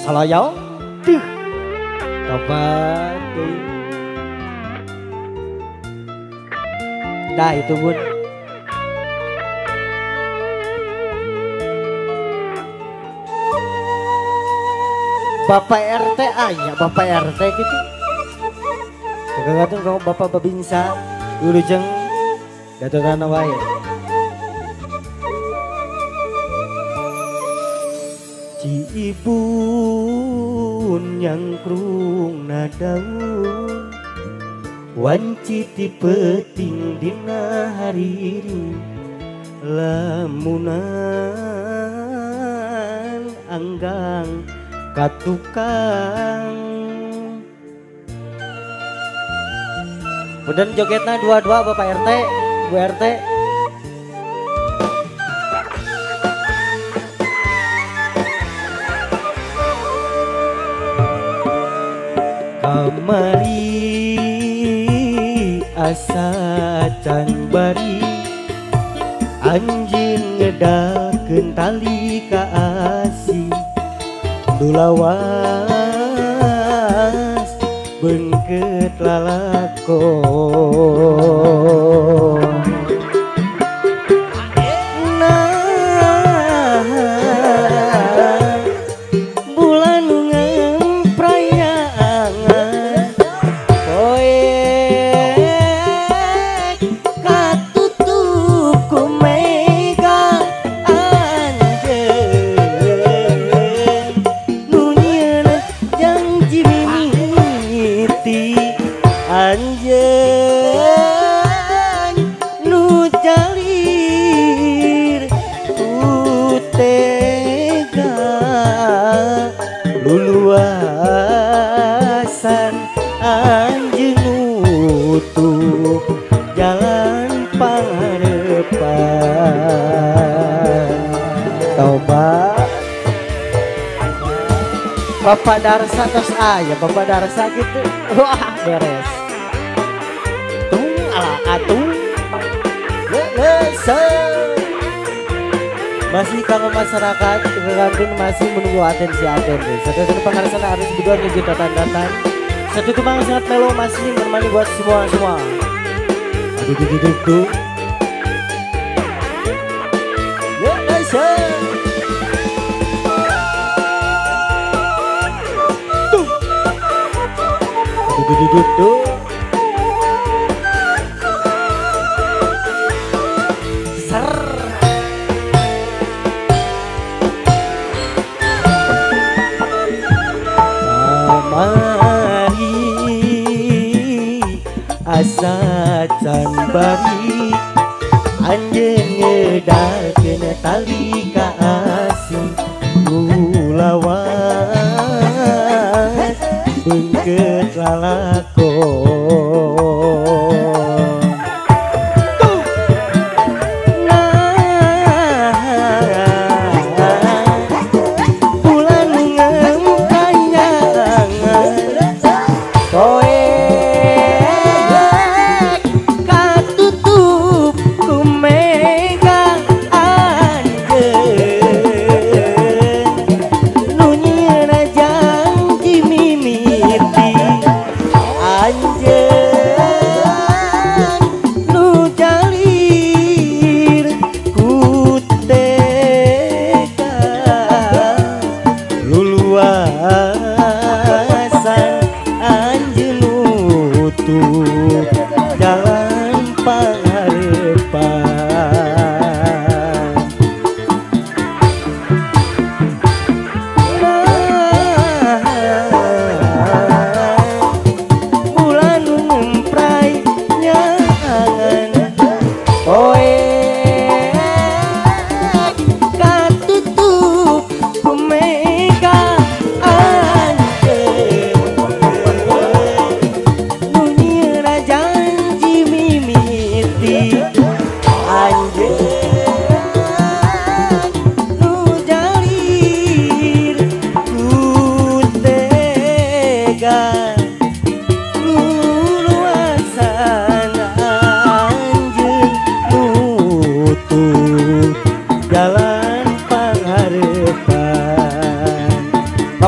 Salayau tuh tobat tuh. Dah itu bun. Bapak RT ya Bapak RT gitu. Kegatun kau Bapak Babinsa dulu jeng daturan wae. Ciibun yang krung nadaun wanci ti peting dina hariri lamunan anggang katukang. Kemudian jogetnya dua-dua Bapak RT, Bu RT. Kamari asa can bari anjing ngedakeun tali ka asih dulawas beungkeut lalakon. Anjeun nu jalir utega luluasan anjeun utuh jalan pangharepan. Tobat Bapak Darsa tos aya Bapak Darsa gitu. Wah beres. Atuh masih kanggo masyarakat Kegandun masih menunggu atensi satu pengarasan harus berdua nunggu datan-datan. Satu kemang sangat melo masih menemani buat semua. Aduh. Tuh. Asa can bari anjeun ngedakeun tali ka asih lulawas beungkeut lalakon.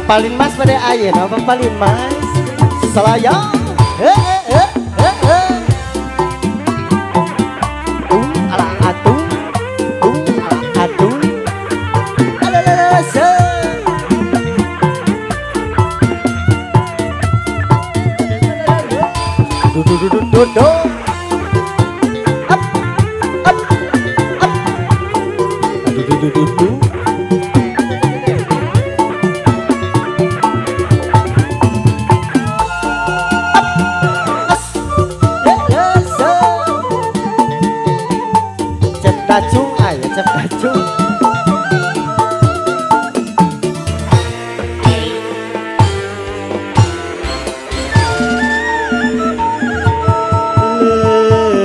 Papalin mas pada ayen, papalin mas selayang. Ala atung, ala atung. Alalala se. Do. Up, up, up. Do. Kacung ayo cep kacung.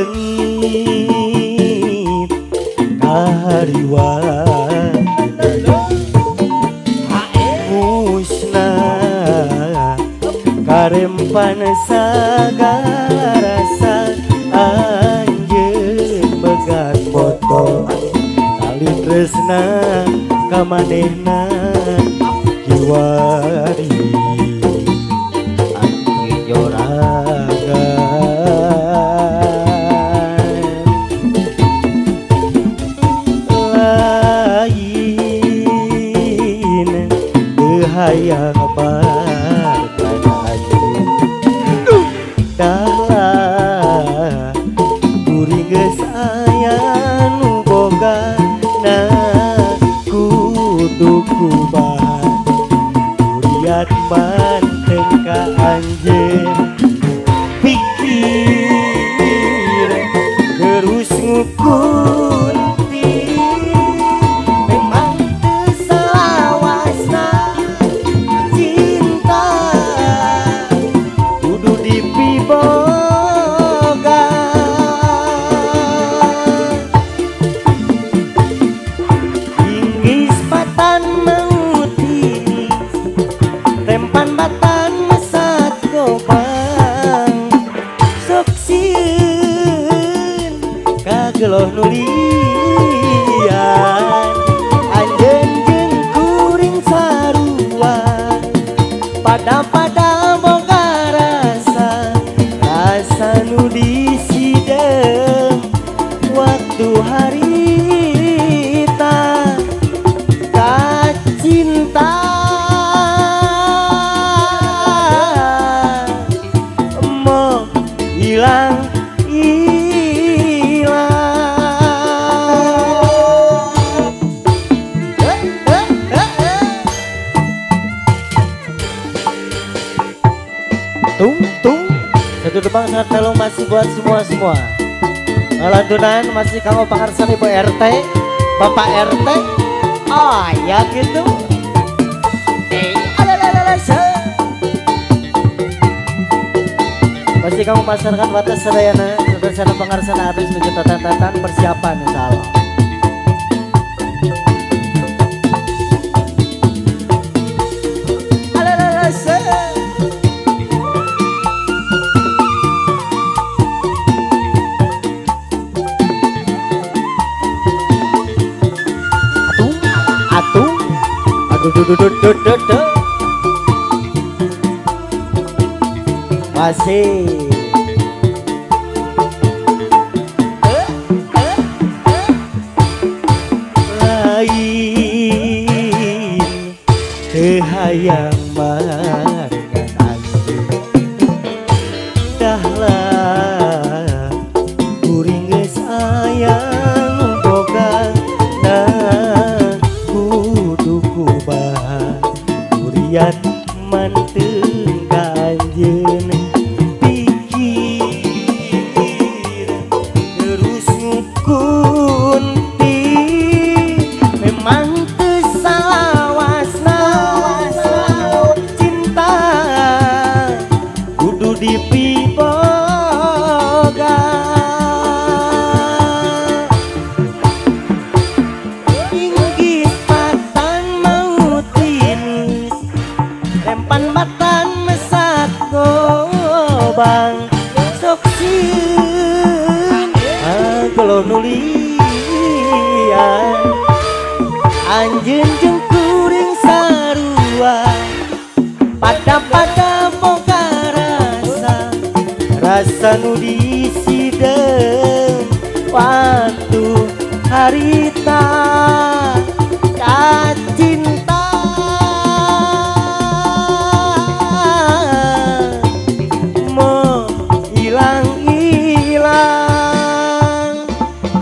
Lengit kariwan musnah karempan sagarasa anjeun began foto tali tresna kamanehna kiwari anjeun jorangan lain teu hayang barkan anjeun dahlah kuring geus aya nu boga na kudu kubahan kuriat manteng ka anjeun pikir terus ngukunti memang teu salawasna cinta kudu dipiboga inggis patan mengutih rempan batan mesat gobang sok sieun kageloh nulian anjeun jeung kuring sarua pada boga rasa nu disidem waktu harita kacinta mau hilang tung satu depan sangat tolong masih buat semua lantunan masih kamu pangarsan ibu RT bapak RT oh ya gitu masih kamu pasarkan batas sedayana sana pangarsan habis menuju tatan persiapan insyaallah. Masih lain teu hayang barengan anjeun dahlah kuring geus aya nu boga na kudu kubahan kuriat manteng ka anjeun pikir terus ngukunti memang teu salawasna cinta kudu dipiboga inggih patan mautin rempan batan mesat gobang sok sieun ageloh nulian anjeun jeung kuring sarua rasa nu disidem waktu harita kacinta mau hilang-hilang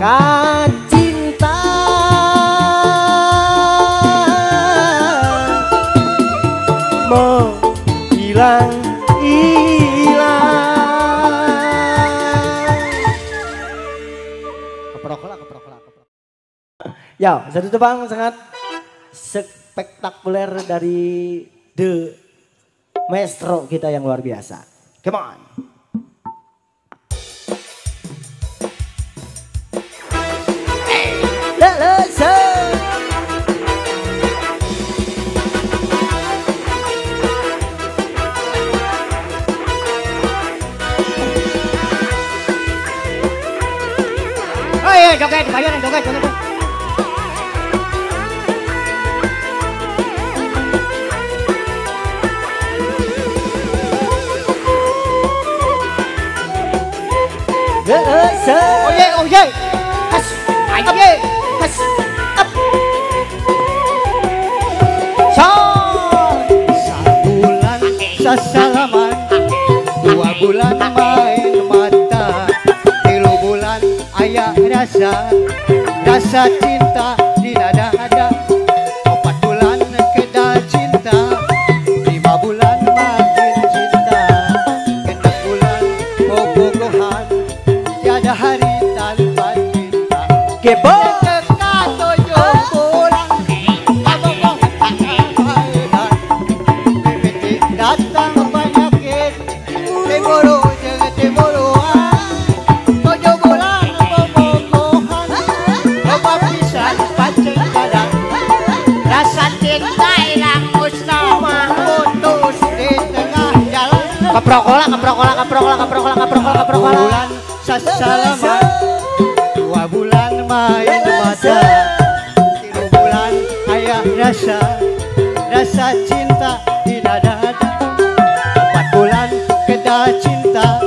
kacinta mau hilang-hilang. Ya, satu tebang sangat spektakuler dari The Maestro kita yang luar biasa. Come on. Oh iya, joget, bayaran joget. Oh yeah, has, aye, has, up. Sebulan sasalaman, 2 bulan main mata, 3 bulan ayah rasa cinta di dada-dada, 4 bulan kedal cinta, 5 bulan makin cinta, 6 bulan bobogohan, tiada hari tanpa cinta. Kepo. Datang penyakit, temoro jeung temoroan, 7 bulan bobogohan, loba pisan pancen kadang, rasa cinta ilang musnah putus di tengah jalan. Kaprokola. Bulan sasalaman, 2 bulan main mata, 3 bulan ayah rasa cinta di dada-dada, 4 bulan kedal cinta,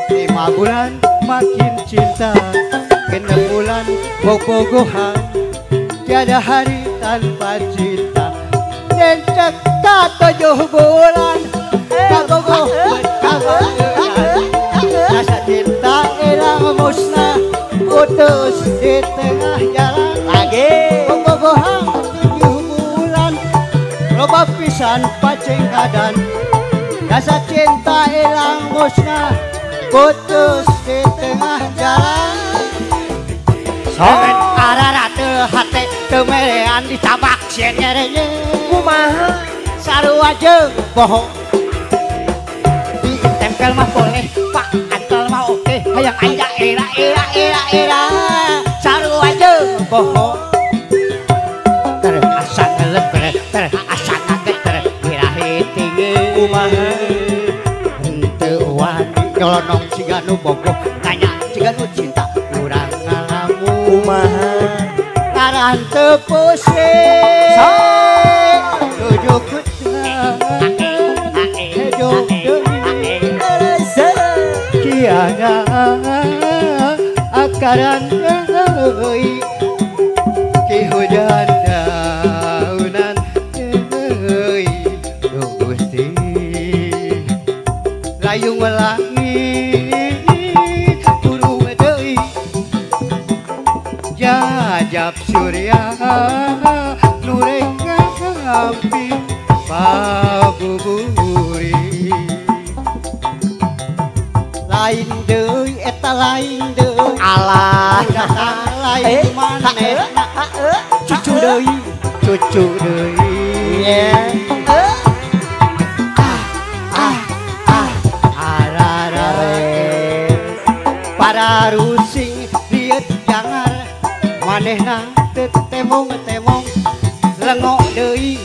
5 bulan makin cinta, 6 bulan bobogohan, tiada hari tanpa cinta. Dan cekak 7 bulan kagogoh berkagogohan, rasa cinta ilang musnah putus di tengah jalan. Lagi. Bobogohan 7 bulan loba pisan paceng kadan, rasa cinta ilang musnah putus di tengah jalan. Dengan arara teu hate teu melean ditabak sieun nyerenya. Kumaha? Sarua jeung bohong. Ditempel mah boleh, Pak. Antel mah oke. Hayang aya era. Sarua jeung bohong. Asa ngelet asa kaget birahi tinggi. Kumaha henteu wani nyolonong siga nu bogoh, tanya siga nu cinta urang ngalamun. Kumaha? Karan teu pusing tujuh kutang hejok deui kiana akaran deui ki hujan daunan deui Duh Gusti layung langit turun deui jajab surya nureng ngampi pabuburi lain deui eta lain deui Alah. datang lain manehna cucu deui para rusing liet jangar manehna teu temong lengo deui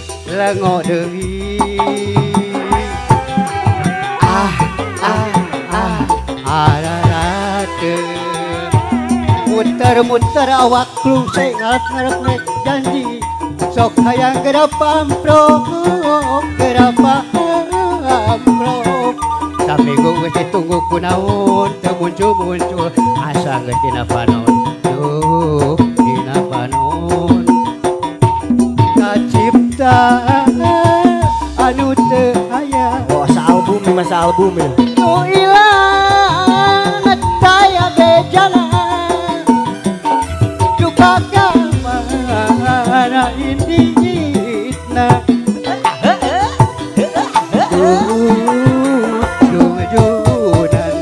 muter awak klungseng ngarep janji sok hayang gerapa amprok saminggu geus itu nunggu kunaon teu muncul-muncul asa geus dina panon duh dina panon kacipta anu teu aya oh album masa album ya nu ilang taya bejana duka kamana indina jujudan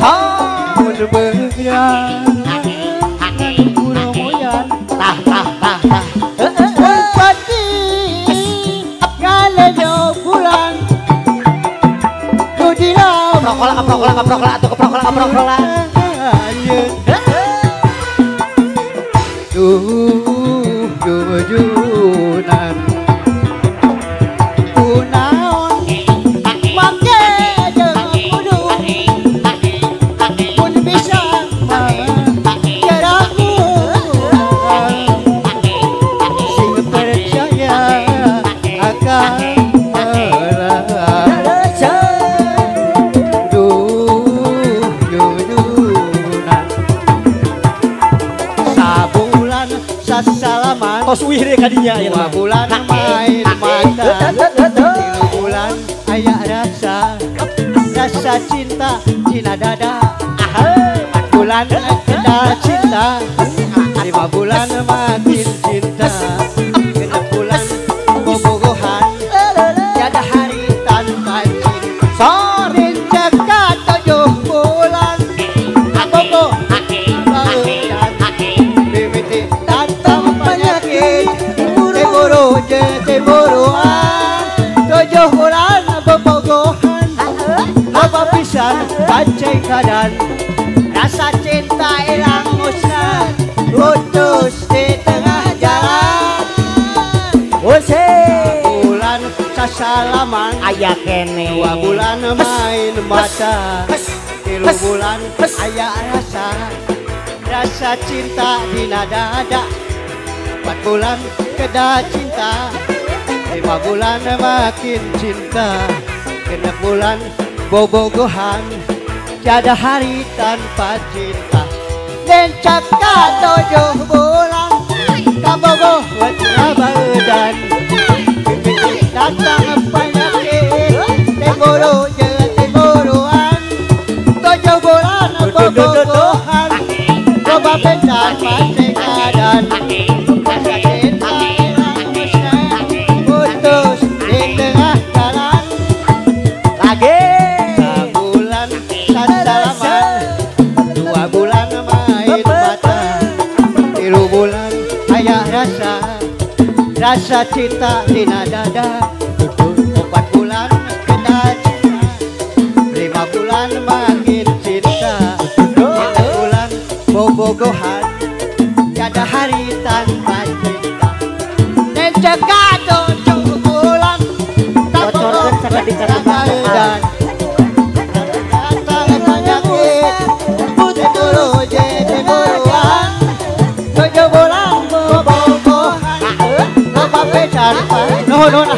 samun bergerak burung moyan tah pati ngalejo bulan kudilam keprokola atau keprokola jujudan kunaon make jeung kudu mun bisa jaraku sing percaya akan salaman tos wihre kadinya ya 2 bulan main mata 3 bulan aya rasa cinta dina dada 4 bulan kita cinta 5 bulan makin cinta 6 bulan bobogohan tiada hari tanpa cinta sore dekat 7 bulan bobo temburuan 7 bulan bobogohan loba pisan pancing kadan rasa cinta ilang musnah putus di tengah jalan bulan sasalaman aya kene 2 bulan main mata 3 bulan aya rasa cinta dina dada 4 bulan keda cinta 5 bulan makin cinta 6 bulan bobogohan tiada hari tanpa cinta lencak ka 7 bulan kabogoh wetrabaeudan datang penyakit temboro jeung temburuan 7 bulan bobogohan coba pecan pancing kadan putus di tengah jalan lagi 3 bulan sasalaman 2 bulan main mata 3 bulan aya rasa cinta dina dada 4 bulan kita cinta 5 bulan makin cinta 6 bulan bobogohan tiada hari tanpa cinta cekak 7 bulan bocorkan sangat dikatakan dan datang penyakit temburu temburuan 7 bulan bobogohan loba pecan nuhun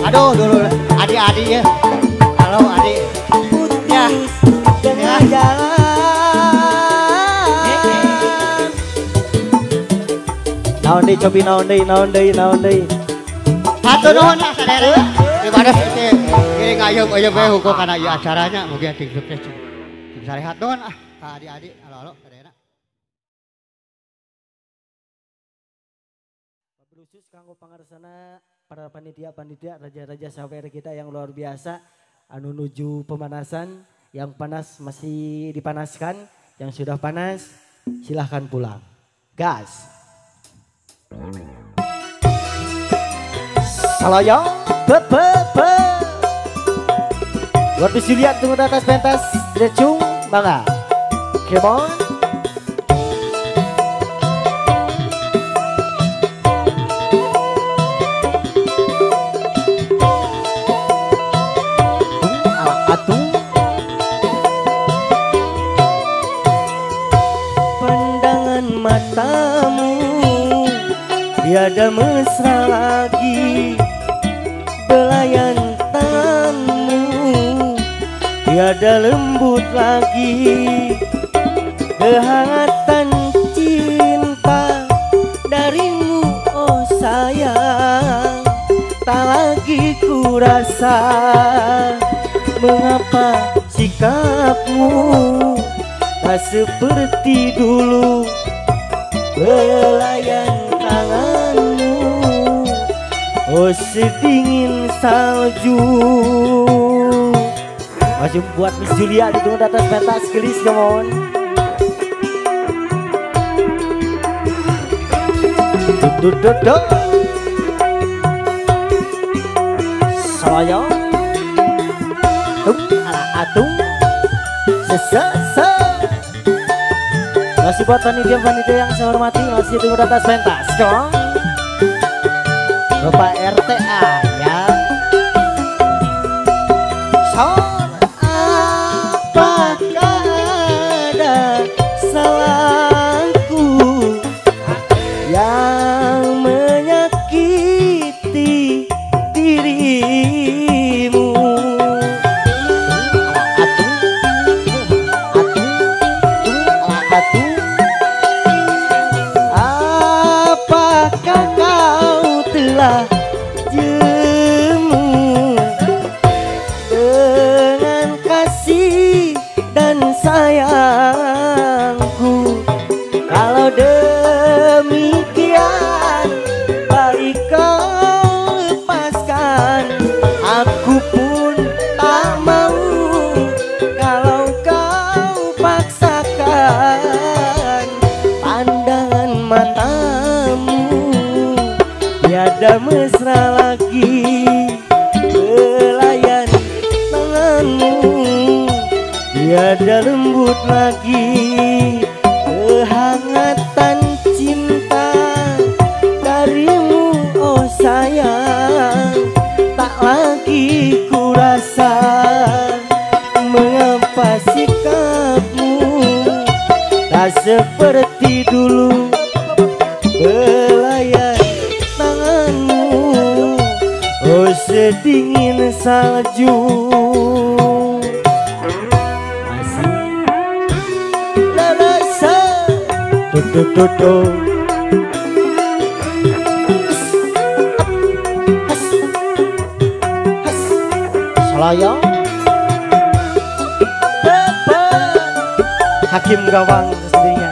aduh dulu adik-adik ya halo adik ya tengah jalan naon deui cobi naon deui hatur nuhun sadaya daripada kiring ayeup we hukum kana ieu acaranya mugi ting sukses ting sarehat nuhun ka adik-adik halo sadayana khusus kanggo pangarsana para panitia raja-raja sawer kita yang luar biasa anu nuju pemanasan yang panas masih dipanaskan yang sudah panas silahkan pulang gas Salayang buat bisa lihat tunggu atas pentas Drecung bangga come on pandangan matamu tiada mesra lagi belayan tanganmu tiada lembut lagi kehangatan cinta darimu oh sayang. Tak lagi ku rasa mengapa sikapmu tak seperti dulu. Belayan tanganmu oh sedingin salju. Masih buat Miss Julia ditunggu di atas pentas gelis come on. Duduk saya ala atung sesese. Masih buat panitia-panitia yang saya hormati, masih tunggu di atas pentas dong. Bapak RTA ya. So, apakah ada salahku yang menyakiti dirimu? Apakah kau telah jemu dengan kasih dan sayangku? Kalau demikian baik kau lepaskan, aku pun tak mau. Kalau kau paksakan pandangan matamu, tiada mesra lagi belayan tanganmu, tiada lembut lagi kehangatan cinta darimu oh sayang. Tak lagi ku rasa mengapa sikapmu tak seperti dulu. Belayan tanganmu oh sedingin salju. Masih lalasa tutu Selayang Hakim Gawang sendirinya.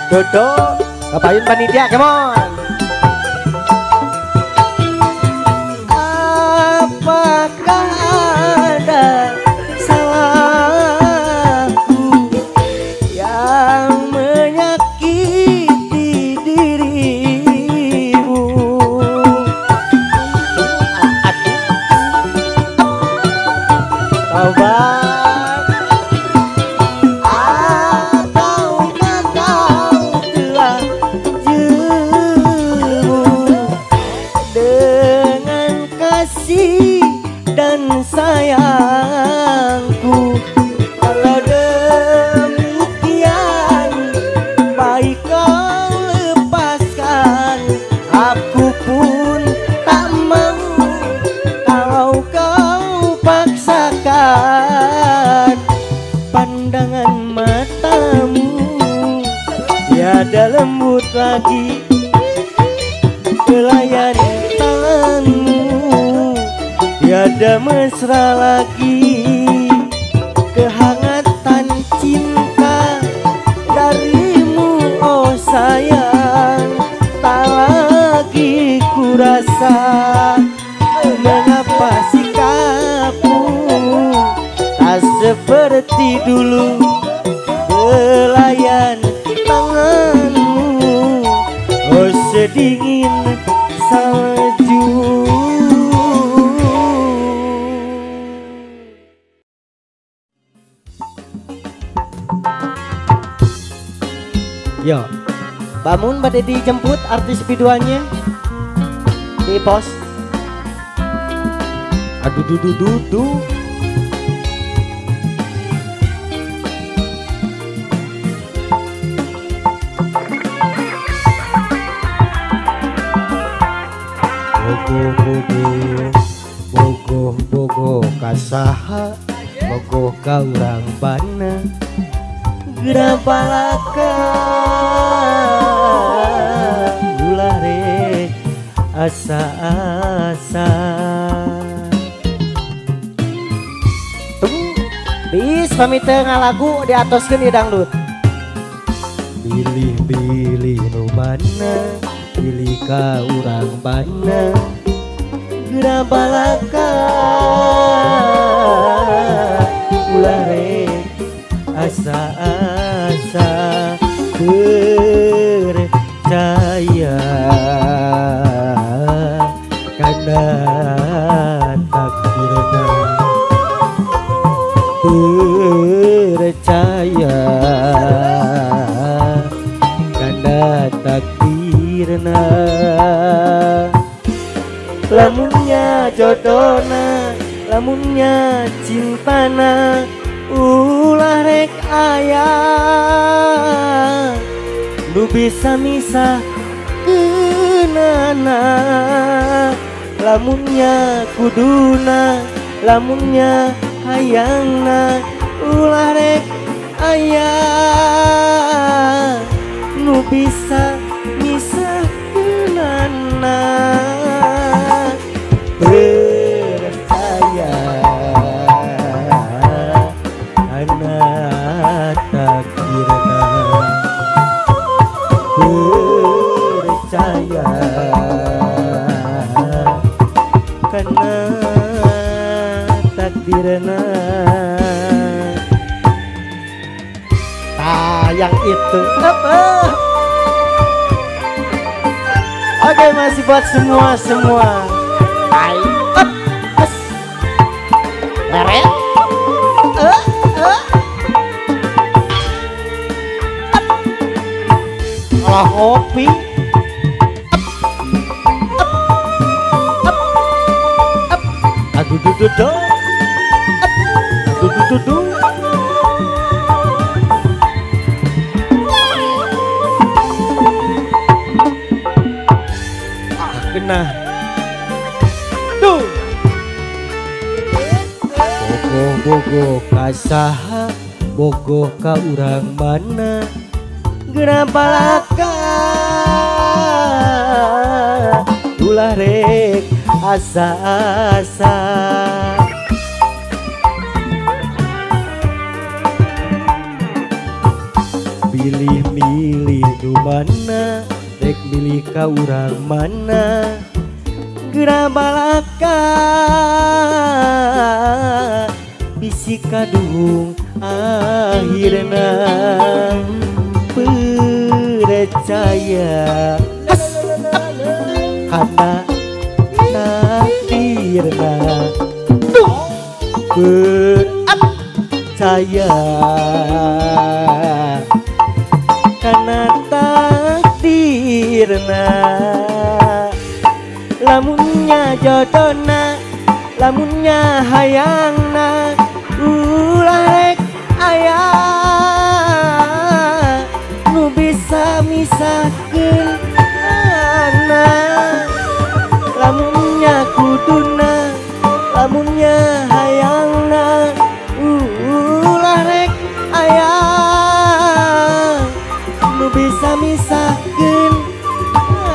Dodo ngapain panitia come on. Apakah ada salahku yang menyakiti dirimu? Sabar, ataukah kau telah jemu dengan kasih dan sayangku? Kalau demikian baik kau lepaskan, aku pun tak mau. Kalau kau paksakan pandangan matamu, tiada lembut lagi belayan tanganmu, tiada mesra lagi kehangatan cinta darimu oh sayang. Tak lagi ku rasa mengapa sikapmu tak seperti dulu. Belayan tanganmu oh sedingin salju. Yo, bangun pada dijemput artis biduannya di pos. Aduh dudu. kasaha bogoh ka urang bana geura balaka ulah rek asa-asa bis pamit ngalagu diatoskeun di dangdut bilih-bilih nu bana pilih ka urang bana geura balaka ulah rek asa-asa percaya kana takdirna percaya kana takdirna lamunnya jodohna lamunnya cintana ulah rek aya nu bisa misah keunana lamunnya kuduna lamunnya hayangna ulah rek aya nu bisa misah keunana percaya anak takdirna percaya karena takdirna yang itu oke masih buat semua Hai Leret olah kopi aduh dudu genah tuh bogoh kasaha bogoh ka urang mana geura balaka ulah rek asa-asa pilih-milih nu mana rek milih ka urang mana geura balaka bisi kadung akhirna percaya karena takdirna percaya karena takdirna lamunnya jodohna lamunnya hayangna ulah rek aya nu bisa misahkeun anak lamunnya kuduna lamunnya hayangna ulah rek aya nu bisa misahkeun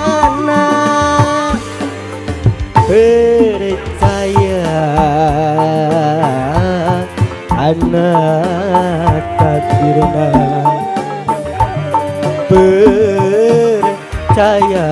anak percaya anak takdirna percaya